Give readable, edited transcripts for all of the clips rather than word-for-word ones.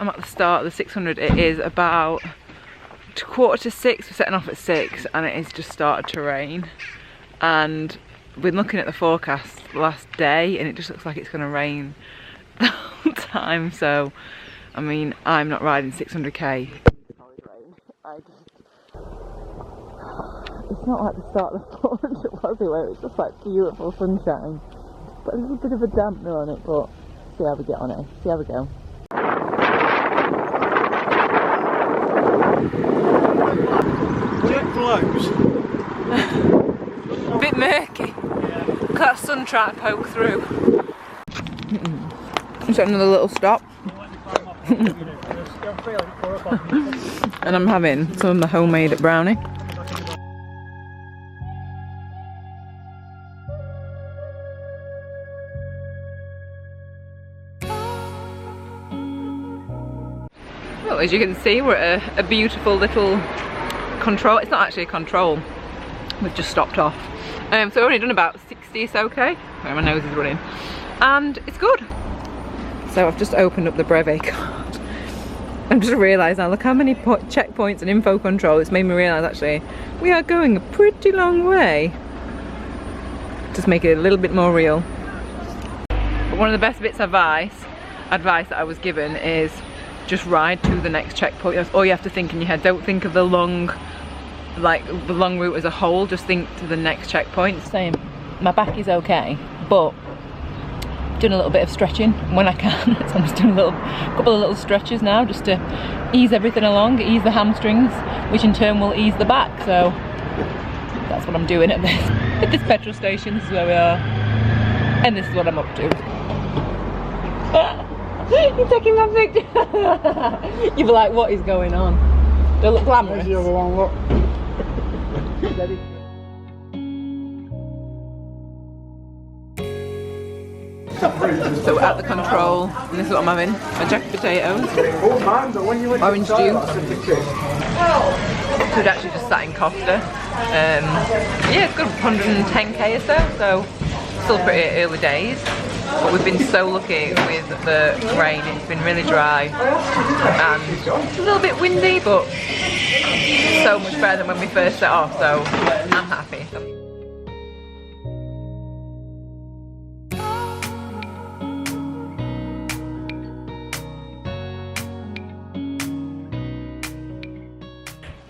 I'm at the start of the 600. It is about 5:45. We're setting off at 6 and it has just started to rain. And we've been looking at the forecast the last day and it just looks like it's going to rain the whole time. So, I mean, I'm not riding 600k. It's not like the start of the 400 was it, where it's just like beautiful sunshine. But a little bit of a dampener on it, but see how we get on it. See how we go. Will it close? A bit murky. Look at that sun trying to poke through. Just another little stop. And I'm having some of the homemade brownie. Well, as you can see, we're at a beautiful little control. It's not actually a control. We've just stopped off. So I've only done about 60 so okay. Where my nose is running. And it's good. So I've just opened up the brevet card. I'm just realised now, look how many checkpoints and info control. It's made me realise actually we are going a pretty long way. Just make it a little bit more real. But one of the best bits of advice that I was given is just ride to the next checkpoint. That's all you have to think in your head. Don't think of the long route as a whole. Just think to the next checkpoint. Same. My back is okay, but doing a little bit of stretching when I can. So I'm just doing a couple of little stretches now just to ease everything along, ease the hamstrings, which in turn will ease the back. So that's what I'm doing at this petrol station. This is where we are, and this is what I'm up to. You're taking my picture. You'll be like, what is going on? Do I look glamorous? Where's the other one, look? So we're at the control, and this is what I'm having. My jacket potatoes, orange juice. We'd actually just sat in Costa. Yeah, it's good, 110k or so still pretty early days. But we've been so lucky with the rain. It's been really dry and a little bit windy, but so much better than when we first set off, so I'm happy.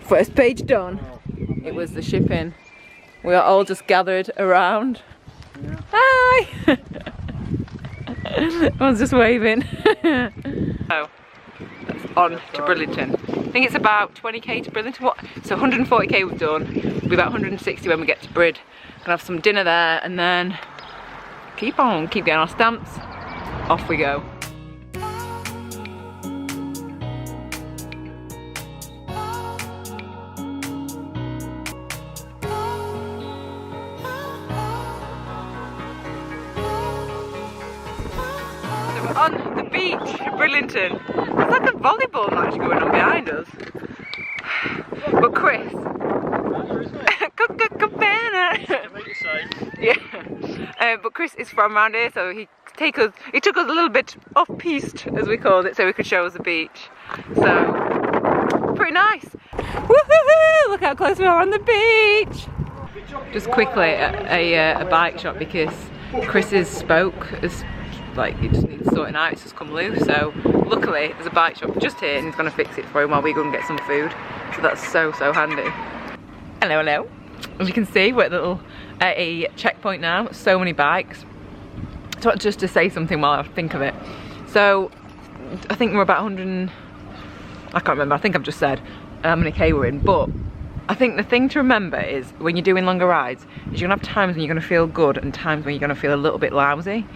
First page done. It was the shipping. We are all just gathered around. Yeah. Hi! Everyone's just waving. So, that's on to Bridlington. I think it's about 20k to Bridlington. So 140k we've done. We'll be about 160 when we get to Brid. Gonna have some dinner there and then keep getting our stamps. Off we go. On the beach in Bridlington. There's like a volleyball match going on behind us. But Chris, yeah. But Chris is from around here, so he took us a little bit off piste, as we called it, so he could show us the beach. So pretty nice. Woohoo! Look how close we are on the beach. Just quickly, a bike shop because Chris's spoke is like it just needs sorting out. It's just come loose. So luckily there's a bike shop just here, and he's gonna fix it for him while we go and get some food. So that's so handy. Hello. As you can see, we're at a checkpoint now. So many bikes. So just to say something while I think of it. So I think we're about 100. I can't remember. I think I've just said how many k we're in, but I think the thing to remember is when you're doing longer rides is you're gonna have times when you're gonna feel good and times when you're gonna feel a little bit lousy.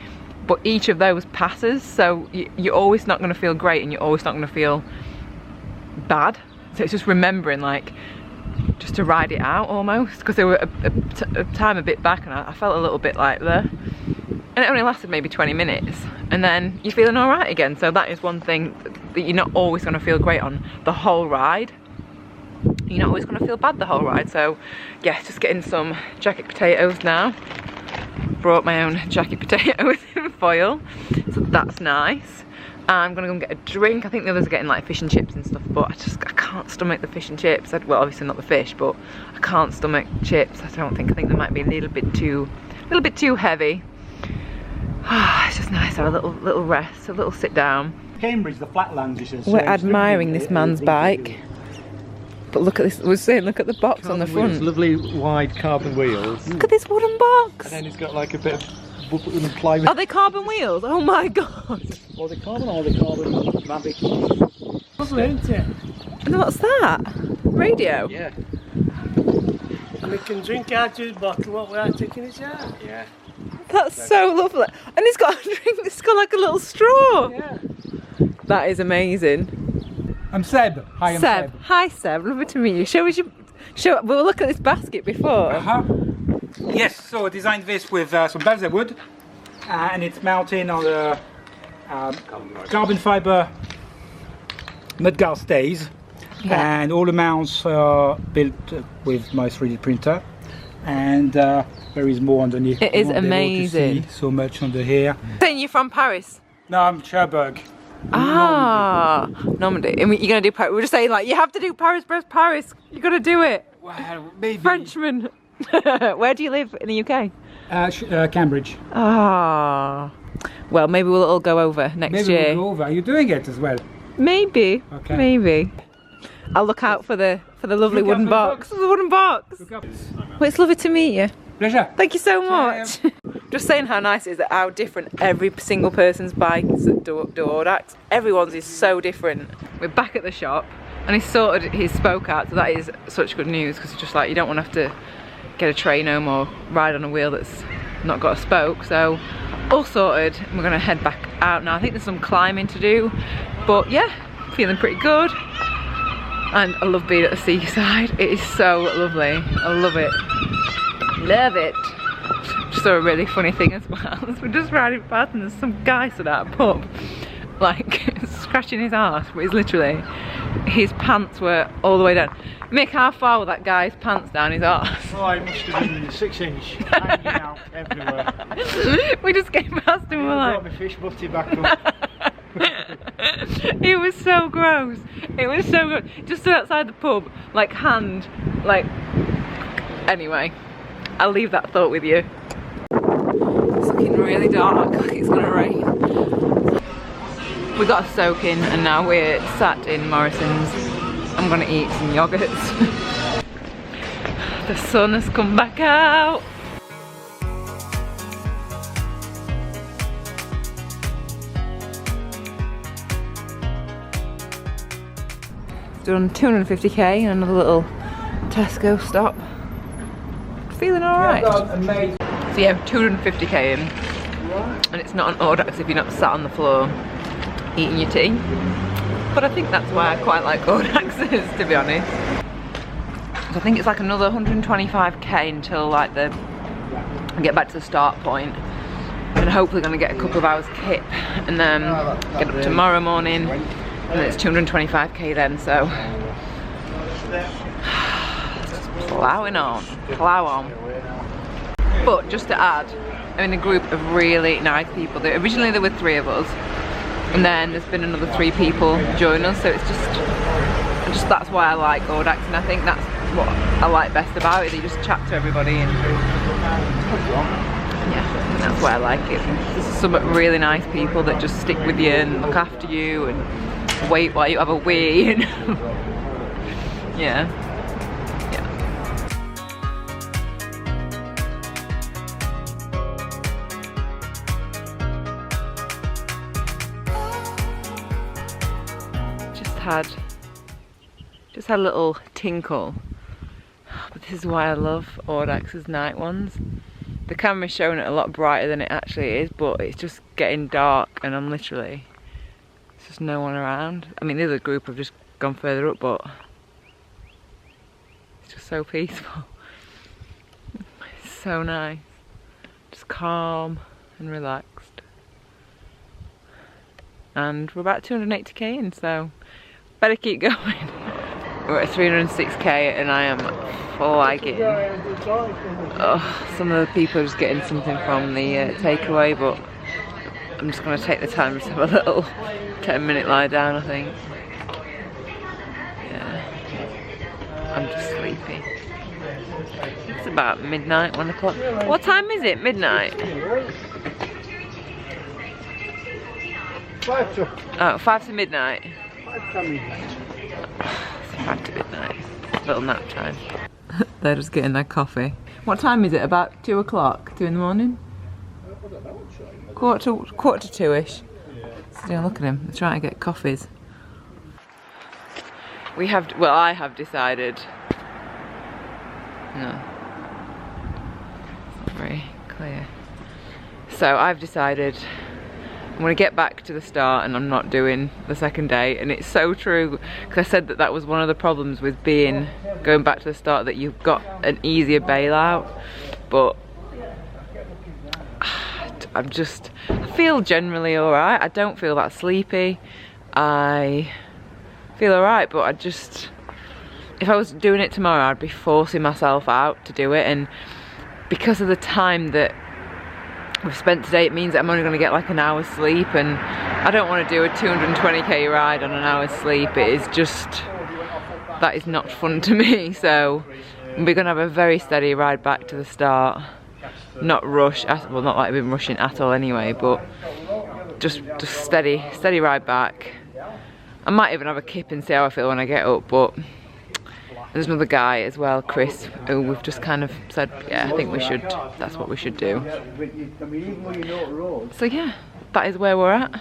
But each of those passes, so you're always not going to feel great and you're always not going to feel bad. So it's just remembering, like, just to ride it out almost. Because there were a time a bit back and I felt a little bit like there. And it only lasted maybe 20 minutes. And then you're feeling alright again. So that is one thing that you're not always going to feel great on the whole ride. You're not always going to feel bad the whole ride. So yeah, just getting some jacket potatoes now. Brought my own jacket potatoes in foil, so that's nice. I'm gonna go and get a drink. I think the others are getting like fish and chips and stuff, but I can't stomach the fish and chips. Well, obviously not the fish, but I can't stomach chips. I think they might be a little bit too heavy. It's just nice to have a little rest, a little sit down. Cambridge, the flatlands, you should We're admiring this man's bike. But look at this, we're saying look at the box on the front. Wheels, lovely wide carbon wheels. Look at this wooden box. And then it's got like a bit of wooden plywood. Are they carbon wheels? Oh my god. Or the carbon Mavic. Lovely, isn't it? And what's that? Radio? Yeah. And we can drink out of the bottle what we are taking it out. Yeah. That's so lovely. And it's got a drink, it's got like a little straw. Yeah. That is amazing. I'm Seb. Hi, I'm Seb. Hi Seb, lovely to meet you. Show us your, we'll look at this basket before. Yes, so I designed this with some balsa wood, and it's mounted on the carbon fiber mudguard stays, and all the mounts are built with my 3D printer, and there is more underneath. It is amazing. See so much under here. Saying you're from Paris? No, I'm Cherbourg. Ah, Normandy. And you're gonna do Paris. We're just saying like you have to do Paris, Paris. You gotta do it. Well, maybe. Frenchman. Where do you live in the UK? Cambridge. Ah, well maybe we'll all go over next year. We'll go over. Are you doing it as well? Maybe. Okay. Maybe. I'll look out for the lovely Look out wooden for the box. The wooden box. Look up. Well, it's lovely to meet you. Pleasure. Thank you so much. Just saying how nice it is that how different every single person's bike is at Audax. Everyone's is so different. We're back at the shop and he's sorted his spoke out, so that is such good news because it's just like you don't want to have to get a train home or ride on a wheel that's not got a spoke. So all sorted. We're gonna head back out now. I think there's some climbing to do, but yeah, feeling pretty good. And I love being at the seaside. It is so lovely. I love it. Love it. Just saw a really funny thing as well. We're just riding past and there's some guy stood at a pub, like scratching his arse, but he's literally, his pants were all the way down. Mick, how far were that guy's pants down his arse? Oh, it must have been 6 inch, hanging out everywhere. We just came past and we were like, brought my fish butty back up. it was so gross. It was so gross. Just stood outside the pub, like hand, like, anyway. I'll leave that thought with you. It's looking really dark, like it's gonna rain. We got a soak in and now we're sat in Morrison's. I'm gonna eat some yogurts. The sun has come back out. Done 250k and another little Tesco stop. Feeling alright. So yeah, 250k in, and it's not an Audax if you're not sat on the floor eating your tea. But I think that's why I quite like Audaxes, to be honest. So I think it's like another 125k until like I get back to the start point, and hopefully gonna get a couple of hours kip, and then get up tomorrow morning, and it's 225k then. So. Plowing on, plow on. But just to add, I'm in a group of really nice people. Originally there were 3 of us, and then there's been another 3 people join us. So it's just that's why I like Audax, and I think that's what I like best about it. You just chat to everybody, and yeah, that's why I like it. There's some really nice people that just stick with you and look after you and wait while you have a wee. And yeah. Just had a little tinkle, but this is why I love Audax's night ones. The camera's showing it a lot brighter than it actually is, but it's just getting dark and I'm literally, there's just no one around. I mean, the other group have just gone further up, but it's just so peaceful. It's so nice, just calm and relaxed. And we're about 280k in, so better keep going. We're at 306k and I am flagging. Oh, some of the people are just getting something from the takeaway, but I'm just going to take the time to have a little 10-minute lie down, I think. Yeah. I'm just sleepy. It's about midnight, 1 o'clock. What time is it? Midnight? 5 to, Oh, 5 to midnight. 5 to midnight. It's 5 to midnight. Little nap time. They're just getting their coffee. What time is it? About 2 o'clock? 2 in the morning? Quarter to 2-ish. So yeah, look at him. They're trying to get coffees. We have, well, I have decided. No. It's not very clear. So I've decided I'm going to get back to the start and I'm not doing the second day. And it's so true, because I said that that was one of the problems with going back to the start, that you've got an easier bailout. But I feel generally alright. I don't feel that sleepy. I feel alright, but if I was doing it tomorrow, I'd be forcing myself out to do it. And because of the time that we've spent today, it means that I'm only going to get like an hour's sleep, and I don't want to do a 220k ride on an hour's sleep. It is just, that is not fun to me. So we're going to have a very steady ride back to the start, not rush, well, not like I've been rushing at all anyway, but just steady ride back. I might even have a kip and see how I feel when I get up. But there's another guy as well, Chris, who we've just kind of said, yeah, I think that's what we should do. So yeah, that is where we're at.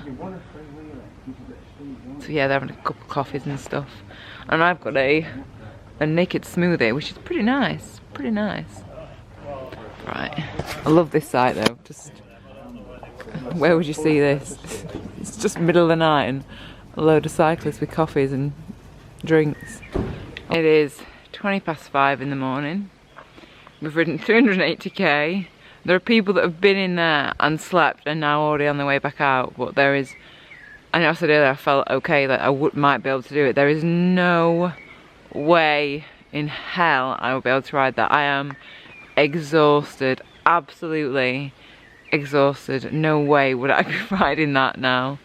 So yeah, they're having a couple of coffees and stuff. And I've got a naked smoothie, which is pretty nice, Right, I love this site though. Just, where would you see this? It's just middle of the night and a load of cyclists with coffees and drinks. It is 5:20 in the morning. We've ridden 380k. There are people that have been in there and slept and now already on their way back out. But there is, I know I said earlier I felt okay that I might be able to do it. There is no way in hell I will be able to ride that. I am exhausted, absolutely exhausted. No way would I be riding that now.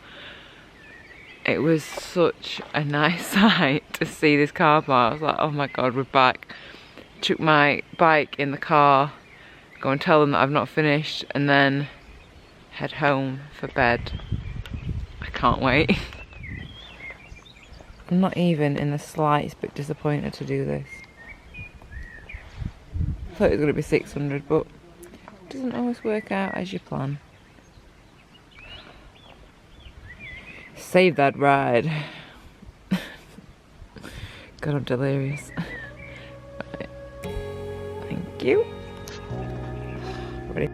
It was such a nice sight to see this car park. I was like, oh my god, we're back. Took my bike in the car, go and tell them that I've not finished, and then head home for bed. I can't wait. I'm not even in the slightest bit disappointed to do this. I thought it was going to be 600, but it doesn't always work out as you plan. Save that ride. God, I'm delirious. Right. Thank you. Ready?